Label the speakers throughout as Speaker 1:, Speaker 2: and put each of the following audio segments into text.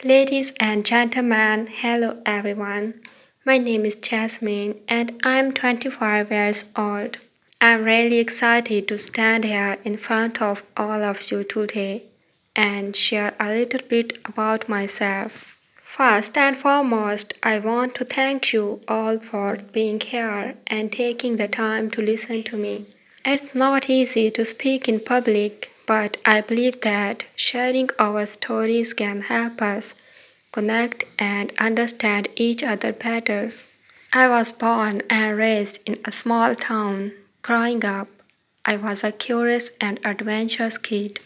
Speaker 1: Ladies and gentlemen, hello everyone. My name is Jasmine and I'm 25 years old. I'm really excited to stand here in front of all of you today and share a little bit about myself. First and foremost, I want to thank you all for being here and taking the time to listen to me. It's not easy to speak in public, but I believe that sharing our stories can help us connect and understand each other better. I was born and raised in a small town. Growing up, I was a curious and adventurous kid.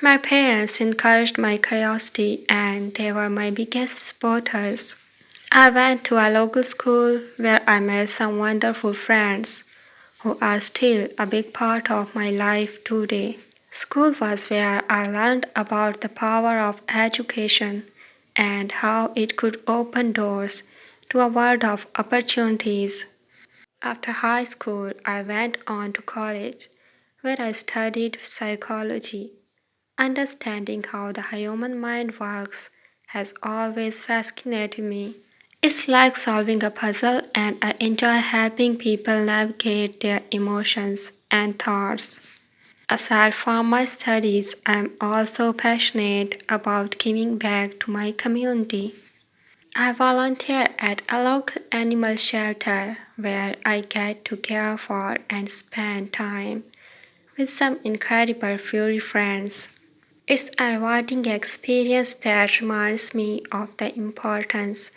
Speaker 1: My parents encouraged my curiosity and they were my biggest supporters. I went to a local school where I met some wonderful friends who are still a big part of my life today. School was where I learned about the power of education and how it could open doors to a world of opportunities. After high school, I went on to college where I studied psychology. Understanding how the human mind works has always fascinated me. It's like solving a puzzle, and I enjoy helping people navigate their emotions and thoughts. Aside from my studies, I'm also passionate about giving back to my community. I volunteer at a local animal shelter where I get to care for and spend time with some incredible furry friends. It's a rewarding experience that reminds me of the importance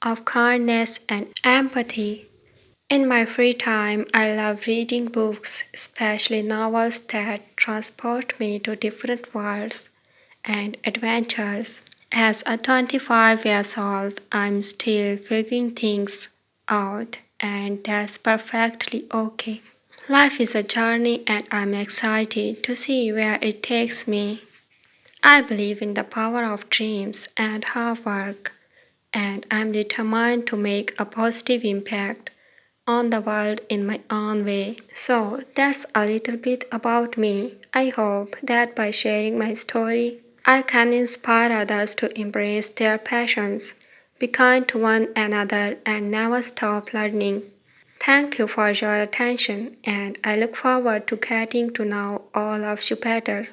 Speaker 1: of kindness and empathy. In my free time, I love reading books, especially novels that transport me to different worlds and adventures. As a 25 years old, I'm still figuring things out, and that's perfectly okay. Life is a journey, and I'm excited to see where it takes me. I believe in the power of dreams and hard work, and I'm determined to make a positive impact on the world in my own way. So that's a little bit about me. I hope that by sharing my story, I can inspire others to embrace their passions, be kind to one another, and never stop learning. Thank you for your attention, and I look forward to getting to know all of you better.